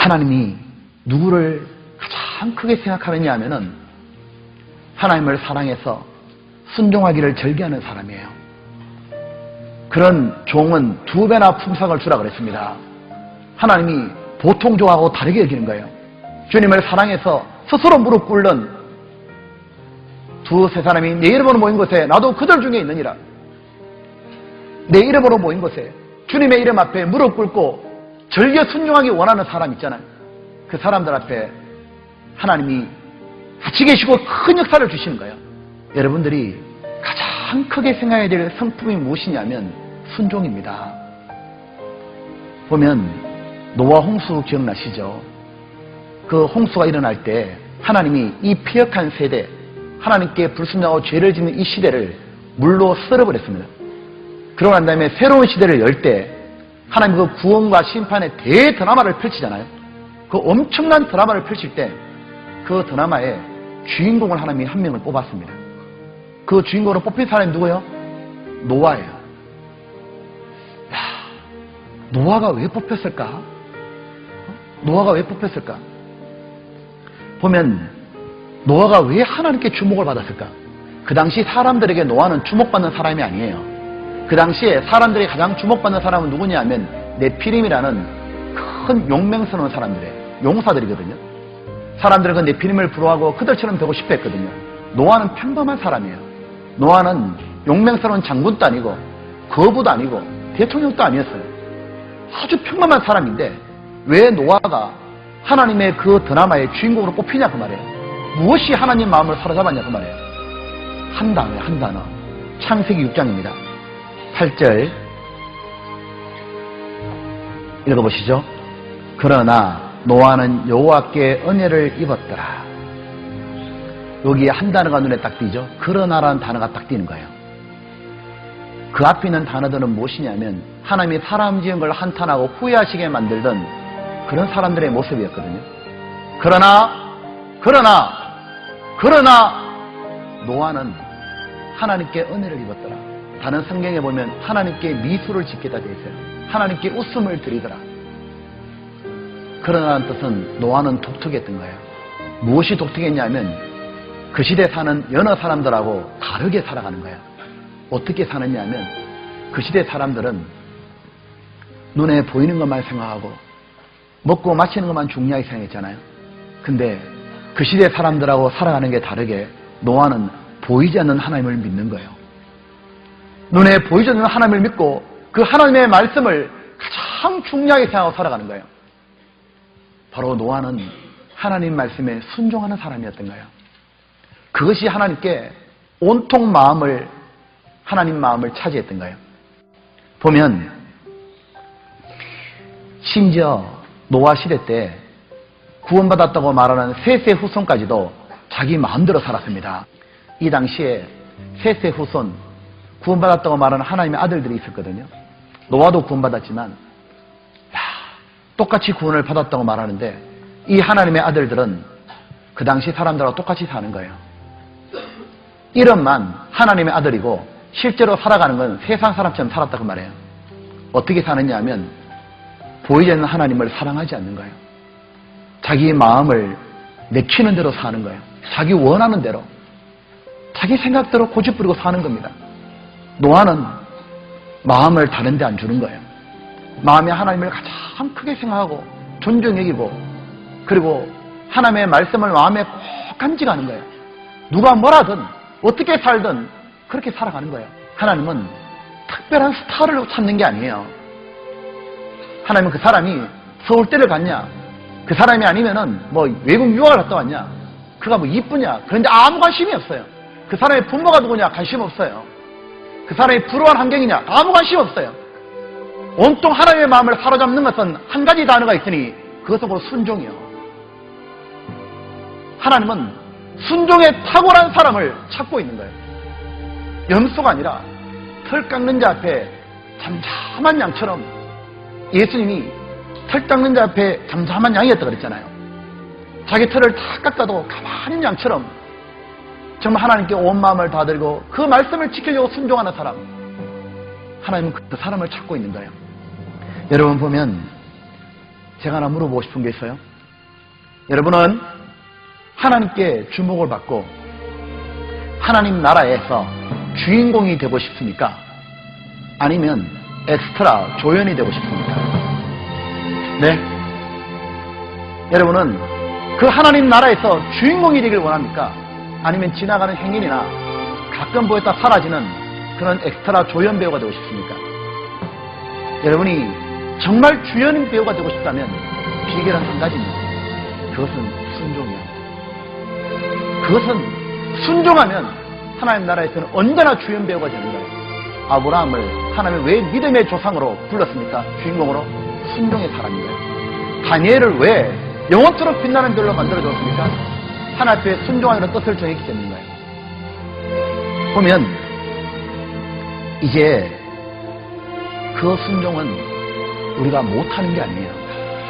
하나님이 누구를 가장 크게 생각하느냐 하면은 하나님을 사랑해서 순종하기를 절개하는 사람이에요. 그런 종은 2배나 품삯을 주라 그랬습니다. 하나님이 보통 종하고 다르게 여기는 거예요. 주님을 사랑해서 스스로 무릎 꿇는 2-3 사람이 내 이름으로 모인 곳에 나도 그들 중에 있느니라. 내 이름으로 모인 곳에 주님의 이름 앞에 무릎 꿇고 절개 순종하기 원하는 사람 있잖아요. 그 사람들 앞에 하나님이 같이 계시고 큰 역사를 주시는 거예요. 여러분들이 가장 크게 생각해야 될 성품이 무엇이냐면 순종입니다. 보면 노아 홍수 기억나시죠? 그 홍수가 일어날 때 하나님이 이 피역한 세대, 하나님께 불순종하고 죄를 짓는 이 시대를 물로 쓸어버렸습니다. 그러고 난 다음에 새로운 시대를 열 때 하나님 그 구원과 심판의 대드라마를 펼치잖아요. 그 엄청난 드라마를 펼칠 때 그 드라마에 주인공을 하나님이 한 명을 뽑았습니다. 그 주인공으로 뽑힌 사람이 누구예요? 노아예요. 야, 노아가 왜 뽑혔을까? 노아가 왜 뽑혔을까? 보면 노아가 왜 하나님께 주목을 받았을까? 그 당시 사람들에게 노아는 주목받는 사람이 아니에요. 그 당시에 사람들이 가장 주목받는 사람은 누구냐 하면 네피림이라는 큰 용맹스러운 사람들이에요. 용사들이거든요. 사람들은 그 네피림을 부러워하고 그들처럼 되고 싶어 했거든요. 노아는 평범한 사람이에요. 노아는 용맹스러운 장군도 아니고 거부도 아니고 대통령도 아니었어요. 아주 평범한 사람인데 왜 노아가 하나님의 그 드라마의 주인공으로 뽑히냐 그 말이에요. 무엇이 하나님 마음을 사로잡았냐 그 말이에요. 한 단어예요. 한 단어. 창세기 6장입니다. 8절 읽어보시죠. 그러나 노아는 여호와께 은혜를 입었더라. 여기에 한 단어가 눈에 딱 띄죠. 그러나라는 단어가 딱 띄는 거예요. 그 앞에 있는 단어들은 무엇이냐면 하나님이 사람 지은 걸 한탄하고 후회하시게 만들던 그런 사람들의 모습이었거든요. 그러나 노아는 하나님께 은혜를 입었더라. 다른 성경에 보면 하나님께 미소를 짓게 다 되어 있어요. 하나님께 웃음을 드리더라. 그러나라는 뜻은 노아는 독특했던 거예요. 무엇이 독특했냐면 그 시대에 사는 여러 사람들하고 다르게 살아가는 거예요. 어떻게 사느냐 하면 그 시대 사람들은 눈에 보이는 것만 생각하고 먹고 마시는 것만 중요하게 생각했잖아요. 근데 그 시대 사람들하고 살아가는 게 다르게 노아는 보이지 않는 하나님을 믿는 거예요. 눈에 보이지 않는 하나님을 믿고 그 하나님의 말씀을 가장 중요하게 생각하고 살아가는 거예요. 바로 노아는 하나님 말씀에 순종하는 사람이었던 거예요. 그것이 하나님께 온통 하나님 마음을 차지했던 거예요. 보면 심지어 노아 시대 때 구원받았다고 말하는 셋의 후손까지도 자기 마음대로 살았습니다. 이 당시에 셋의 후손, 구원받았다고 말하는 하나님의 아들들이 있었거든요. 노아도 구원받았지만 똑같이 구원을 받았다고 말하는데 이 하나님의 아들들은 그 당시 사람들하고 똑같이 사는 거예요. 이름만 하나님의 아들이고 실제로 살아가는 건 세상 사람처럼 살았다고 말해요. 어떻게 사느냐 하면 보이지 않는 하나님을 사랑하지 않는 거예요. 자기의 마음을 내키는 대로 사는 거예요. 자기 원하는 대로, 자기 생각대로 고집부리고 사는 겁니다. 노아는 마음을 다른 데 안 주는 거예요. 마음에 하나님을 가장 크게 생각하고 존중 여기고 그리고 하나님의 말씀을 마음에 꼭 간직하는 거예요. 누가 뭐라든 어떻게 살든 그렇게 살아가는 거예요. 하나님은 특별한 스타를 찾는 게 아니에요. 하나님은 그 사람이 서울대를 갔냐, 그 사람이 아니면은 뭐 외국 유학을 갔다 왔냐, 그가 뭐 이쁘냐, 그런데 아무 관심이 없어요. 그 사람의 부모가 누구냐 관심 없어요. 그 사람이 불우한 환경이냐 아무 관심 없어요. 온통 하나님의 마음을 사로잡는 것은 한 가지 단어가 있으니 그것은 바로 순종이요. 하나님은 순종에 탁월한 사람을 찾고 있는 거예요. 염소가 아니라 털 깎는 자 앞에 잠잠한 양처럼, 예수님이 털 깎는 자 앞에 잠잠한 양이었다고 그랬잖아요. 자기 털을 다 깎아도 가만히 있는 양처럼 정말 하나님께 온 마음을 다 들고 그 말씀을 지키려고 순종하는 사람, 하나님은 그 사람을 찾고 있는 거예요. 여러분 보면 제가 하나 물어보고 싶은 게 있어요. 여러분은 하나님께 주목을 받고 하나님 나라에서 주인공이 되고 싶습니까? 아니면 엑스트라 조연이 되고 싶습니까? 네. 여러분은 그 하나님 나라에서 주인공이 되길 원합니까? 아니면 지나가는 행인이나 가끔 보였다 사라지는 그런 엑스트라 조연 배우가 되고 싶습니까? 여러분이 정말 주연 배우가 되고 싶다면 비결은 한 가지입니다. 그것은 순종이야. 그것은 순종하면 하나님 나라에서는 언제나 주연 배우가 되는 거예요. 아브라함을 하나님이 왜 믿음의 조상으로 불렀습니까? 주인공으로 순종의 사람이에요. 다니엘을 왜 영원토록 빛나는 별로 만들어줬습니까? 하나님 앞에 순종하기로 뜻을 정했기 때문인 거예요. 보면 이제 그 순종은 우리가 못하는 게 아니에요.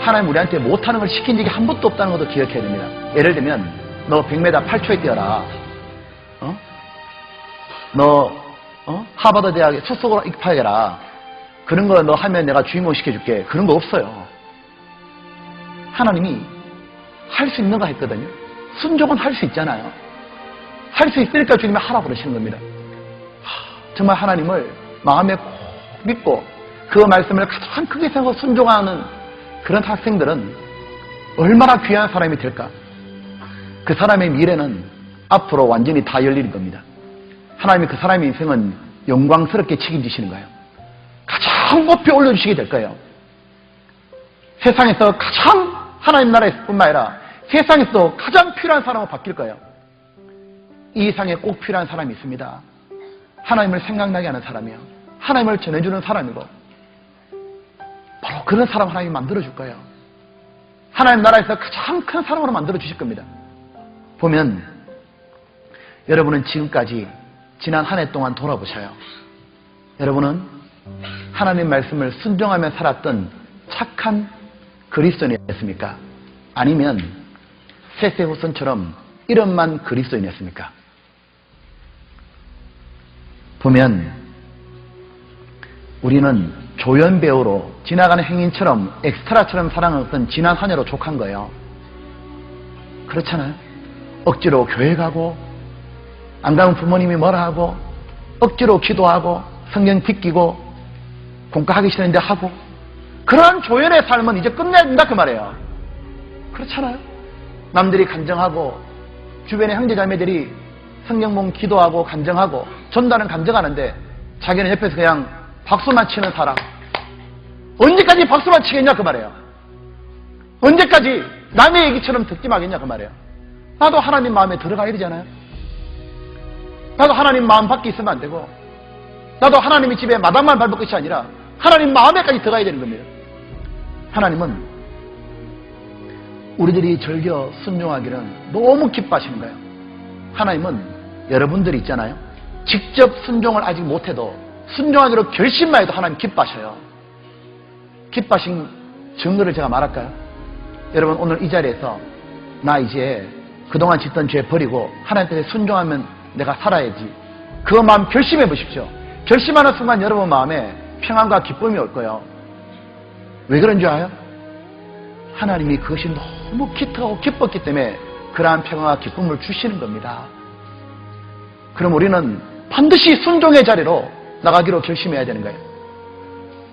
하나님 우리한테 못하는 걸 시킨 적이 한 번도 없다는 것도 기억해야 됩니다. 예를 들면 너 100m 8초에 뛰어라. 너 하버드 대학에 수석으로 입학해라. 그런 거 너 하면 내가 주인공 시켜줄게. 그런 거 없어요. 하나님이 할 수 있는 거 했거든요. 순종은 할 수 있잖아요. 할 수 있으니까 주님이 하라고 그러시는 겁니다. 정말 하나님을 마음에 꼭 믿고 그 말씀을 가장 크게 생각하고 순종하는 그런 학생들은 얼마나 귀한 사람이 될까? 그 사람의 미래는 앞으로 완전히 다 열릴 겁니다. 하나님이 그 사람의 인생은 영광스럽게 책임지시는 거예요. 가장 높이 올려주시게 될 거예요. 세상에서 가장 하나님 나라에서뿐만 아니라 세상에서 가장 필요한 사람으로 바뀔 거예요. 이 세상에 꼭 필요한 사람이 있습니다. 하나님을 생각나게 하는 사람이요. 하나님을 전해주는 사람이고 바로 그런 사람 하나님이 만들어줄 거예요. 하나님 나라에서 가장 큰 사람으로 만들어주실 겁니다. 보면 여러분은 지금까지 지난 한 해 동안 돌아보셔요. 여러분은 하나님 말씀을 순종하며 살았던 착한 그리스도인이었습니까? 아니면 세세후손처럼 이름만 그리스도인이었습니까? 보면 우리는 조연 배우로 지나가는 행인처럼 엑스트라처럼 사랑했던 지난 한 해로 족한 거예요. 그렇잖아요. 억지로 교회 가고 안 가면 부모님이 뭐라 하고 억지로 기도하고 성경 비끼고 공과하기 싫은데 하고 그러한 조연의 삶은 이제 끝내야 된다 그 말이에요. 그렇잖아요. 남들이 간증하고 주변의 형제자매들이 성경 보면 기도하고 간증하고 전도하는 간증하는데 자기는 옆에서 그냥 박수만 치는 사람. 언제까지 박수만 치겠냐 그 말이에요. 언제까지 남의 얘기처럼 듣지 말겠냐 그 말이에요. 나도 하나님 마음에 들어가야 되잖아요. 나도 하나님 마음 밖에 있으면 안 되고 나도 하나님이 집에 마당만 밟을 것이 아니라 하나님 마음에까지 들어가야 되는 겁니다. 하나님은 우리들이 즐겨 순종하기는 너무 기뻐하시는 거예요. 하나님은 여러분들이 있잖아요. 직접 순종을 아직 못해도 순종하기로 결심만 해도 하나님 기뻐하셔요. 기뻐하신 증거를 제가 말할까요? 여러분 오늘 이 자리에서 나 이제 그동안 짓던 죄 버리고 하나님께 순종하면 내가 살아야지. 그 마음 결심해 보십시오. 결심하는 순간 여러분 마음에 평안과 기쁨이 올 거예요. 왜 그런 줄 알아요? 하나님이 그것이 너무 기특하고 기뻤기 때문에 그러한 평안과 기쁨을 주시는 겁니다. 그럼 우리는 반드시 순종의 자리로 나가기로 결심해야 되는 거예요.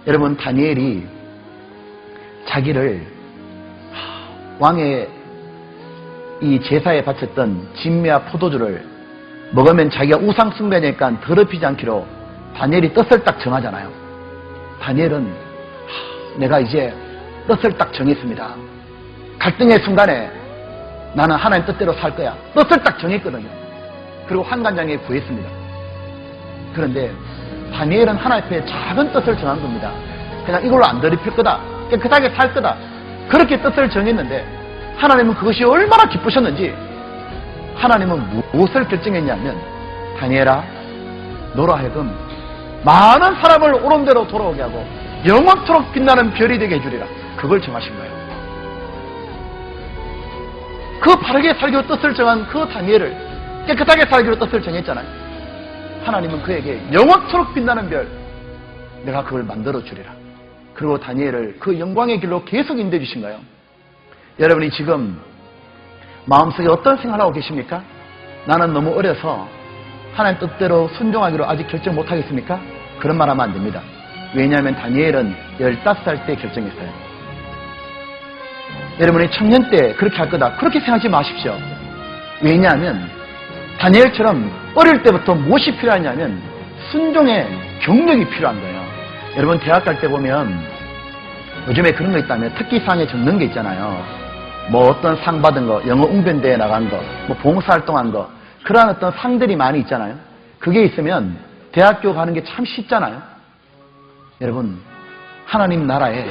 여러분 다니엘이 자기를 왕의 이 제사에 바쳤던 진미와 포도주를 먹으면 자기가 우상 숭배니까 더럽히지 않기로 다니엘이 뜻을 딱 정하잖아요. 다니엘은 내가 이제 뜻을 딱 정했습니다. 갈등의 순간에 나는 하나님 뜻대로 살 거야. 뜻을 딱 정했거든요. 그리고 환관장에 구했습니다. 그런데 다니엘은 하나님 앞에 작은 뜻을 정한 겁니다. 그냥 이걸로 안 더럽힐 거다. 깨끗하게 살 거다. 그렇게 뜻을 정했는데 하나님은 그것이 얼마나 기쁘셨는지 하나님은 무엇을 결정했냐면 다니엘아 너로 하여금 많은 사람을 옳은 대로 돌아오게 하고 영원토록 빛나는 별이 되게 해주리라. 그걸 정하신 거예요. 그 바르게 살기로 뜻을 정한 그 다니엘을 깨끗하게 살기로 뜻을 정했잖아요. 하나님은 그에게 영원토록 빛나는 별 내가 그걸 만들어 주리라. 그리고 다니엘을 그 영광의 길로 계속 인도해 주신 거예요. 여러분이 지금 마음속에 어떤 생각을 하고 계십니까? 나는 너무 어려서 하나님 뜻대로 순종하기로 아직 결정 못하겠습니까? 그런 말 하면 안 됩니다. 왜냐하면 다니엘은 15살 때 결정했어요. 여러분이 청년 때 그렇게 할 거다, 그렇게 생각하지 마십시오. 왜냐하면 다니엘처럼 어릴 때부터 무엇이 필요하냐면 순종의 경력이 필요한 거예요. 여러분 대학 갈 때 보면 요즘에 그런 거 있다면 특기상에 적는 게 있잖아요. 뭐 어떤 상 받은 거, 영어 웅변대회 나간 거, 뭐 봉사활동한 거, 그러한 어떤 상들이 많이 있잖아요. 그게 있으면 대학교 가는 게 참 쉽잖아요. 여러분, 하나님 나라에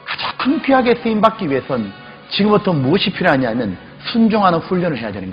가장 귀하게 쓰임받기 위해선 지금부터 무엇이 필요하냐면 순종하는 훈련을 해야 되는 거예요.